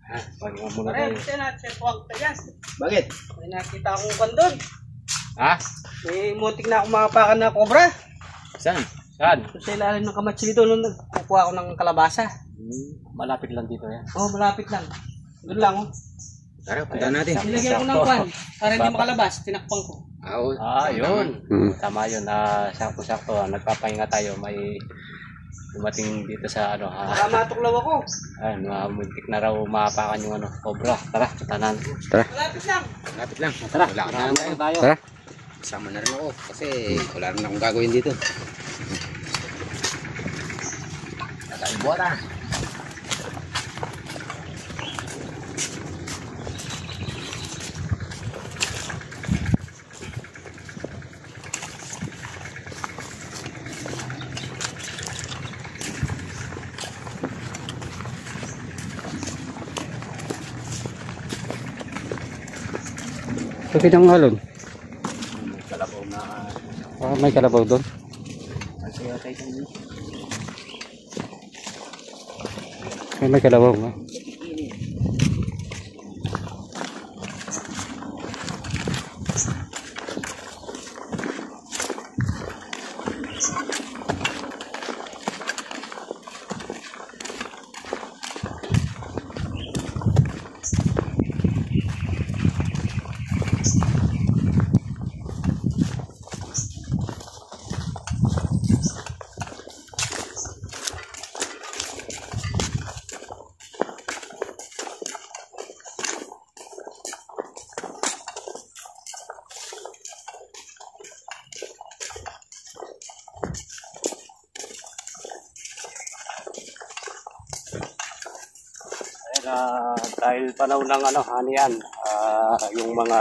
Pahinga muna Pare, tayo. siya na, siya tuwag tayo. Bakit? May nakita akong kandon. Ha? May mutik na akong makapakan na kobra. Saan? Saan? Sa ilalim ng kamatsi dito nung nagkukuha ako ng kalabasa. Malapit lang dito yan. Oh, malapit lang. Doon lang oh. Tara, punta natin. Nilagyan ko ng kwan para hindi makalabas. Tinakpang ko. Yun. Tama yun. Sakto-sakto. Nagpapahinga tayo. May dumating dito sa ano. Para matuklaw ako. Muntik na raw maapakan yung ano, cobra. Tara, punta natin. Malapit lang. Malapit lang. Tara, wala na tayo. Tara. Kasama na rin ako kasi wala rin akong gagawin dito. Tatay buwata. Sakit ang halon. May kalabaw na. May kalabaw doon. May kalabaw nga. Dahil panahon ng ano, hanian, yung mga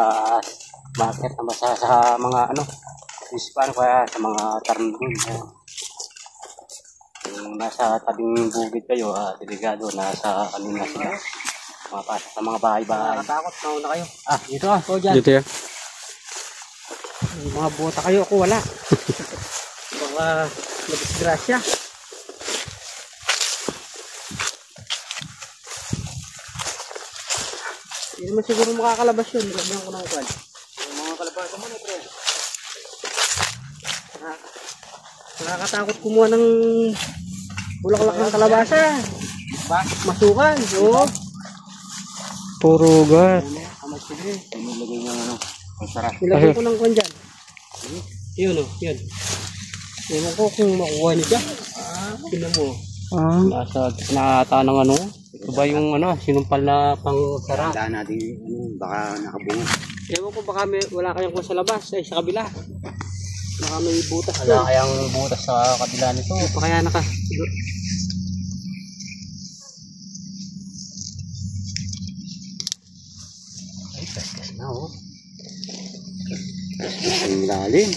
market na basa sa mga ano, ispan kaya sa mga tarnun. Yung nasa tabing bukid kayo, delikado, nasa ano na sila, mapasok sa mga bahay-bahay. Nakatakot, nauna kayo. Dito O dyan. Dito yan. May mga bota kayo, ako wala. Baka madisgrasya. Hindi naman siguro makakalabas yun. Nilagyan ko ng kwan. Yung mga kalabasa mo na, pre. Nakakatakot kumuha ng bulaklak ng kalabasa. Ba? Masukan. Oo. Puro gas. Nilagay niya ano, masarap. Nilagyan ko ng kwan dyan. Yun o. Yun. Ewan ko kung makuha niyo dyan. Tinan mo. Nasa nakata ng ano, ito ba yung ano, sinumpal na pang sarap? Tandaan natin yung baka nakabunga. Ewan ko baka wala kayang kwan sa labas. Ay sa kabila. Baka may butas Wala doon. kayang butas sa kabila nito. Pa kaya naka... Ay, kaskas na oh. Ang lalim.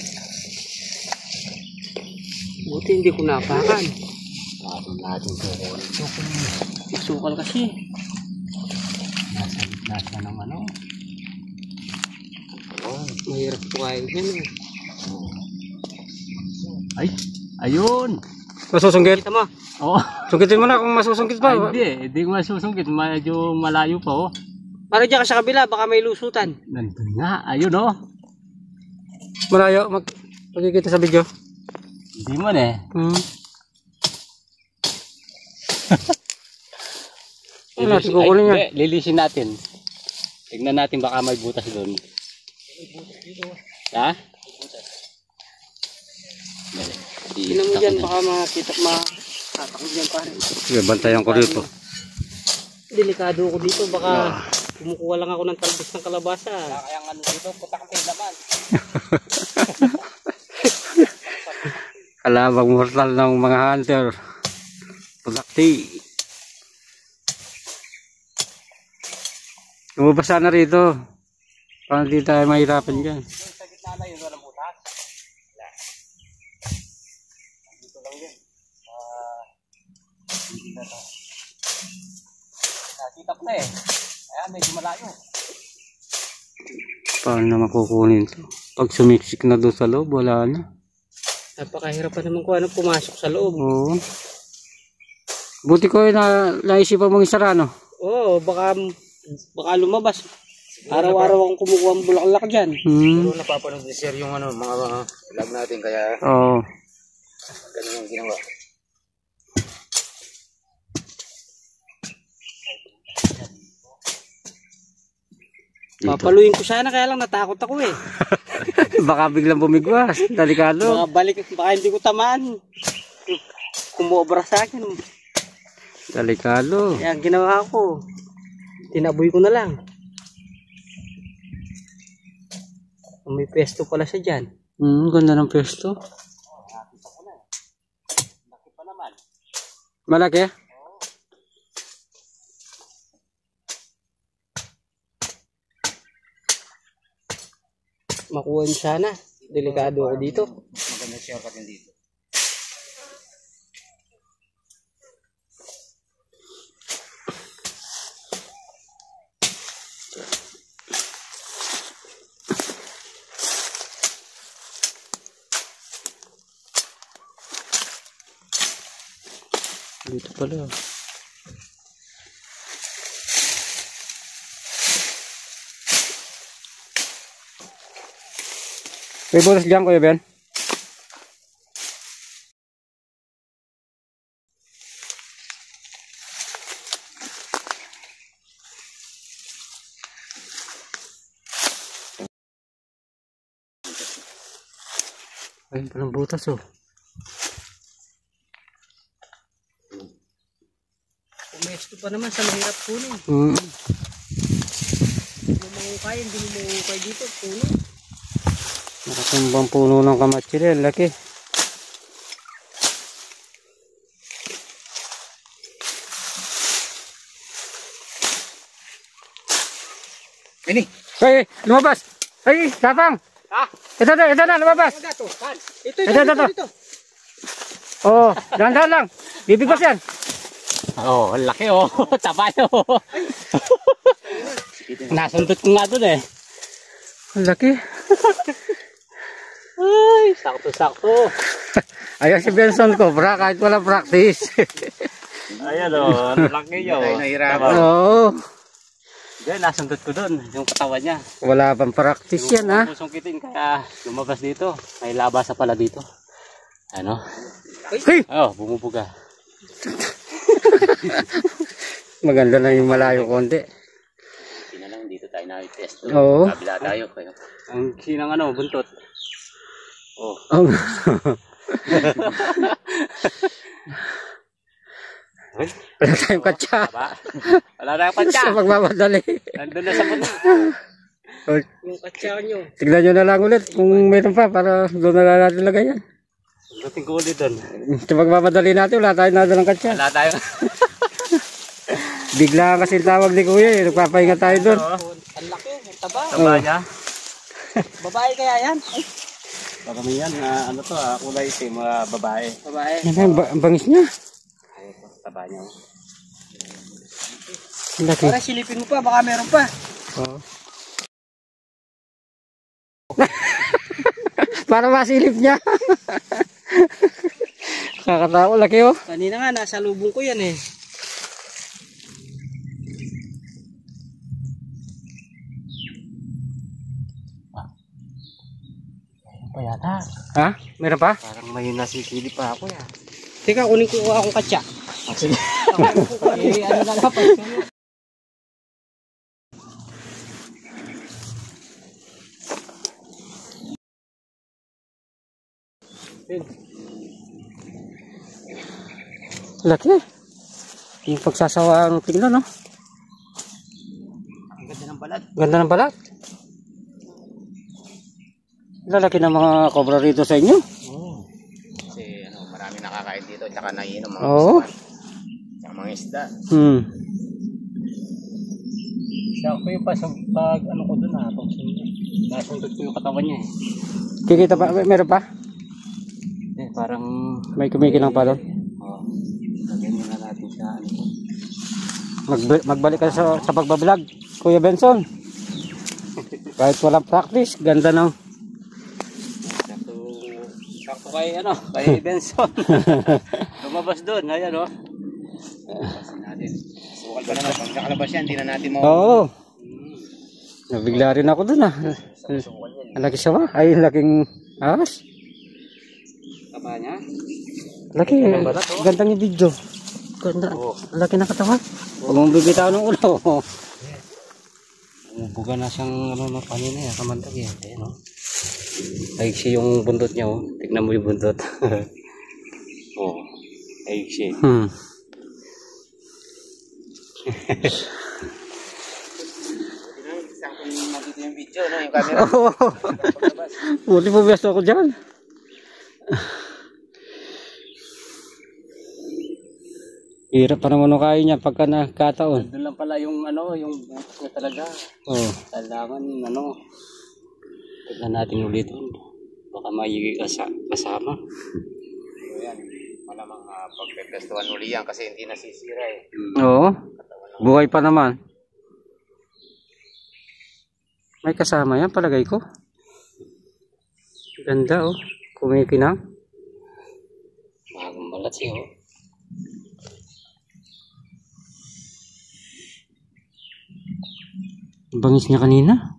Buti hindi ko napakan. Natin kukunin ito kung Masukal kasi. nasa gitna siya ng ano. Mahirap kuhain yan eh. Ay, ayun. Masusungkit? Kita mo. Oo. Sungkitin mo na kung masusungkit pa. Hindi ko masusungkit. Medyo malayo pa oh. Para dyan ka sa kabila, baka may lusutan. Nandun nga, ayun oh. Malayo. Magkikita sa video. Hindi mo na eh. Wala, kukunin yan. Lilisin natin. Tignan natin baka may butas doon. Ha? Tingnan mo dyan, baka makita, makatakot dyan pare. Sige, bantayan ko rito. Delikado ako dito, baka kumukuha lang ako ng talbos ng kalabasa. Kaya nga dito, putak kayo naman. Kalabang mortal ng mga hunter. Pagkakti. Lumabas na rito. Para hindi tayo mahirapan dyan. Sa gitna na yun, walang butas. Dito lang yun. Nakita ko na eh. Kaya medyo malayo. Paano na makukunin ito? Pag sumiksik na doon sa loob, wala na. Napakahirap pa naman kung ano pumasok sa loob. Oo. Buti ko na naisipan mong isara, no? Oo, baka lumabas. Araw-araw akong kumukuha ng bulaklak dyan. Siguro napapanood ni Sir yung ano, mga vlog natin, kaya Oo. ganun yung ginawa. Papaluin ko sana, kaya lang natakot ako eh. Baka biglang bumigwas. Delikado. Baka hindi ko tamaan. Kumobra sa akin. Delikado. Kaya ang ginawa ko, tinaboy ko na lang. May pesto pala siya dyan. Ganda ng pwesto. Laki pa naman. Malaki? Makuha niyo sana. Delikado ako dito. Maganda shortcut din dito. Dito pala. May bonus dyan, Kuya Ben? Ayun palang butas oh. Pumesto pa naman sa mahirap kunin. Mm. Hindi mo mahukay, hindi mo mahukay dito. Puno. Nakatumbang puno ng kamatsili. Laki. Ini! Ay, lumabas! Ay, tapang! Ah! Ito na, lumabas! Ito. Oo, dahan-dahan lang. Bibigwas yan. Oh, laki oh. Tabay oh. Nasundot ko nga dun eh. Ang laki. Ay, sakto-sakto. Ayos si Benson Cobra kahit wala practice. Ayan oh, laki yun. Ay, nahirapan. Oo. Diyan, nasundot ko dun, yung katawan niya. Wala pang practice yan ha. Pusong-kitin kaya lumabas dito. May labasa pala dito. Ano? Hey! Oh, bumubuga. Maganda na yung malayo konti. Hindi na lang, dito tayo na-test. Oo. Kabila tayo. Kayo. Ang sinang ano, buntot. Oh. Oh. Wala tayong katsa. Wala na yung katsa. Sa pagmamadali. Nandun na sa puno. Oh, Yung katsa nyo. tignan nyo na lang ulit kung meron pa para doon na lang natin lagay yan. Dating ko ulit dun. Sa pagmamadali natin wala tayong nadalang katsa. Wala tayo. Bigla kasi tawag ni Kuya eh. Nagpapahinga tayo doon. Ang laki, ang taba. Oh. niya. Babae kaya yan? Ay. Baka may yan, ano to kulay itim, mga babae. Babae. Yan ang bangis niya. Ay, taba niya. Ang laki. Para silipin mo pa, baka meron pa. Oo. Para masilip niya. Kakatawa, laki oh. Kanina nga, nasa lubong ko yan eh. Pa yata. Ha? Meron pa? Parang may nasikili pa ako yan. Teka, kunin ko akong katsa. Sige. Ano na dapat? Laki. Yung pagsasawang tingnan no? Ang ganda ng balat. Ganda ng balat. Lalaki ng mga cobra rito sa inyo. Kasi ano, marami nakakain dito. Tsaka naiinom mga Oo. isda. Tsaka mga isda. Siya ko yung pag ano ko dun pag nasundot ko yung katawan niya eh. Kikita pa? Meron pa? Parang May kumikilang pa doon. lagyan muna natin sa ano ko. Magbalik ka sa pagbablog, Kuya Benson. Kahit walang practice, ganda ng... Sakto kay ano, kay Benson. Lumabas doon, ayan oh. Sukal pa naman. Pag nakalabas yan, hindi na natin mo. Oo. Nabigla rin ako dun ah. Ang laki siya ba? Ay, laking ahas. Tama niya? Laki. Gandang yung video. Ganda. Laki na katawan. Huwag mong bibitaw ng ulo. Buga na siyang ano na kanina eh, kamandag eh. Ayan o. Aigsi yung buntot niya oh. Tignan mo yung buntot. Oh, aigsi. Makita yung video, no? Yung camera. Buti po beso ako dyan. Hirap pa naman kayo niya pagka nakataon. Doon lang pala yung ano, yung butas niya talaga. Oo. Kailangan ano. Tignan natin ulit doon. Baka may kasama. So yan, malamang pagpepestuhan uli yan kasi hindi nasisira eh. Oo. Buhay pa naman. May kasama yan, palagay ko. Ganda oh. Kumikinang. Bagong balat siya oh. Bangis niya kanina.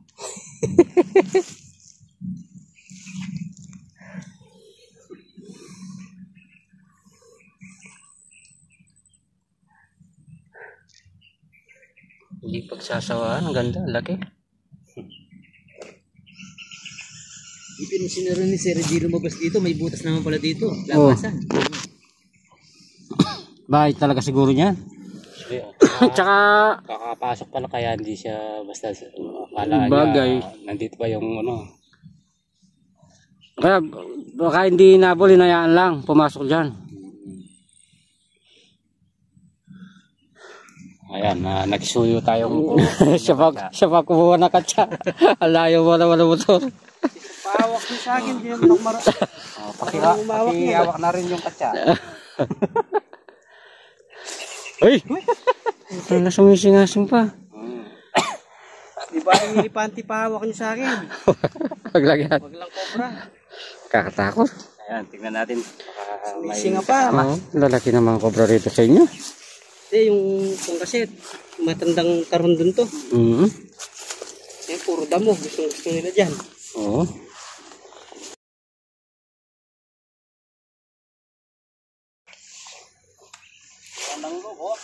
Hindi pagsasawaan. Ang ganda. Ang laki. Ipinsinero ni Sir G lumabas dito. May butas naman pala dito. Oh. Bahay talaga siguro niyan. Tsaka Kakapasok pala kaya hindi siya basta akala bagay. niya nandito pa yung ano. Kaya baka hindi nabol, hinayaan lang pumasok dyan. Ayan, nagsuyo tayong siya pa kumuha na katsa. Alayo mo naman ang motor. Pahawak niyo sa akin. Hindi naman ako Pakihawak na rin yung katsa. Ay! Ito na sumisingasing pa. Di ba yung ilipante pahawak niyo sa akin? Paglagyan. Wag lang cobra. Kakatakot. Ayan, tingnan natin. Sumisinga pa. Oo, lalaki ng mga kobra rito sa inyo. Eh, yung pangkaset. Matandang karon dun to. Eh, puro damo. Gusto nila dyan. Oo. Ang lobo.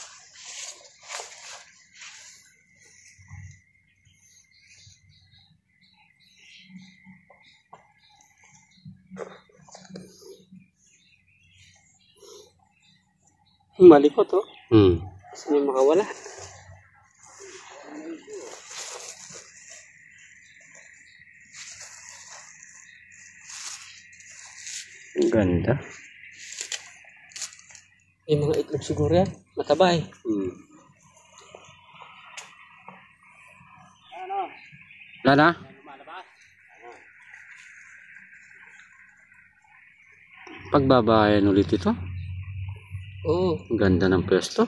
Malikot oh. Gusto niya makawala. Ang ganda. Yung mga itlog siguro yan. Matabay. Wala na? Pagbabayan ulit ito. Oo. Ang ganda ng pwesto.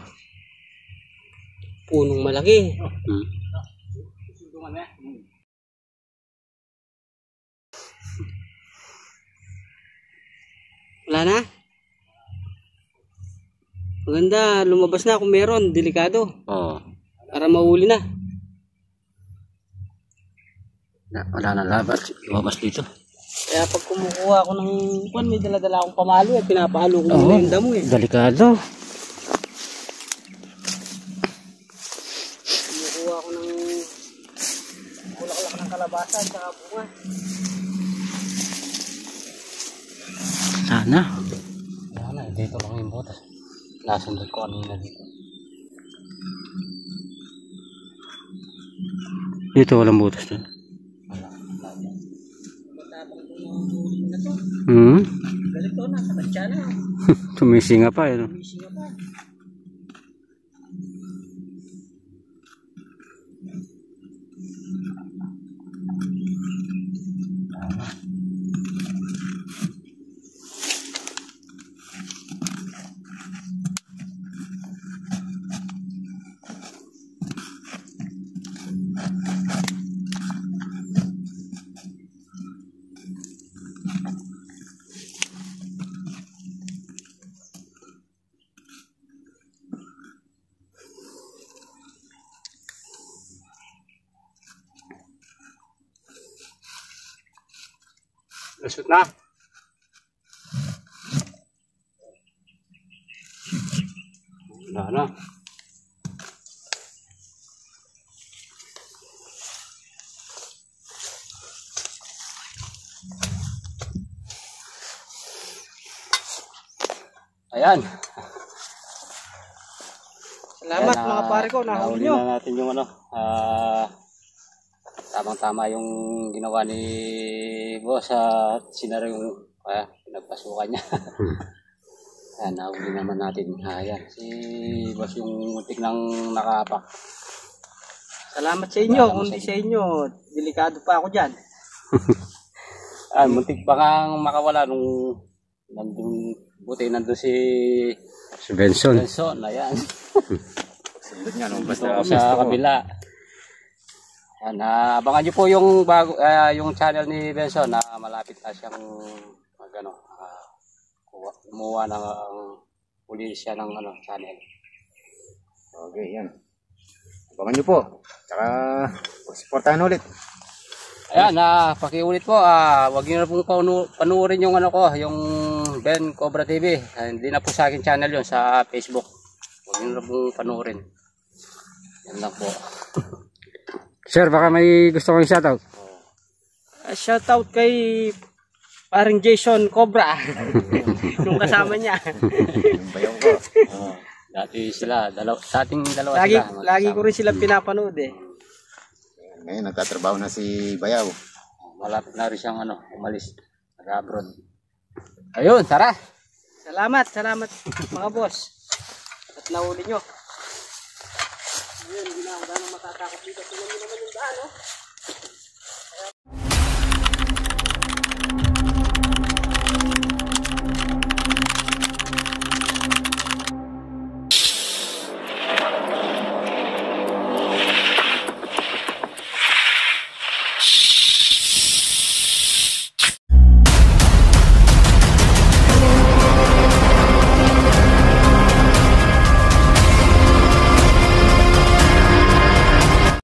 Punong malaki. Wala na? Maganda. Lumabas na kung meron. Delikado. Oo. Para mahuli na. Wala na labas. Lumabas dito. Kaya pag kumukuha ako ng kwan, may dala-dala akong pamalo at pinapalo ko muna yung damo eh. Delikado. Kumukuha ako ng bulaklak ng kalabasa at saka bunga. Sana. Sana, dito lang yung butas. Nasunod ko kanina dito. Dito walang butas na. Galit to, nasa kantsa na. Tumisinga pa eh. No? Tumisinga pa. Lusot na. Wala na. Ayan. Salamat Ayan, mga pare ko, nahuli nyo. na natin yung ano, tamang-tama yung ginawa ni boss at sinara yung pinagpasukan niya. Ayan, nahuli naman natin. Ayan, si boss yung muntik nang nakapak. Salamat sa inyo, kung di sa inyo, delikado pa ako dyan. Muntik pa kang makawala nung nandun, buti nandun si Benson. Benson. Ayan. Sundot nga nung Basta basta sa kabila. Yan, abangan niyo po yung bago yung channel ni Benson na malapit na siyang kumuha ng uli siya ng channel. Okay, yan. Abangan nyo po. Tsaka, supportahan ulit. Ayan, pakiulit po, wag niyo na pong panuorin yung yung Ben Cobra TV. Hindi na po sa akin channel yon sa Facebook. Wag niyo na pong panuorin. Yan lang po. Sir, baka may gusto kong shoutout. Shoutout kay paring Jason Cobra. Yung kasama niya. Yung bayaw ko. Dati sila, dating dalawa sila. Lagi ko rin sila pinapanood eh. Ngayon, nagtatrabaho na si Bayaw. Malapit na rin siyang umalis. Nag-abroad. Ayun, tara! Salamat mga boss. At nahuli nyo. Ayun, hindi na ako ganang matatakot dito. Tingnan nyo naman yung daan, oh.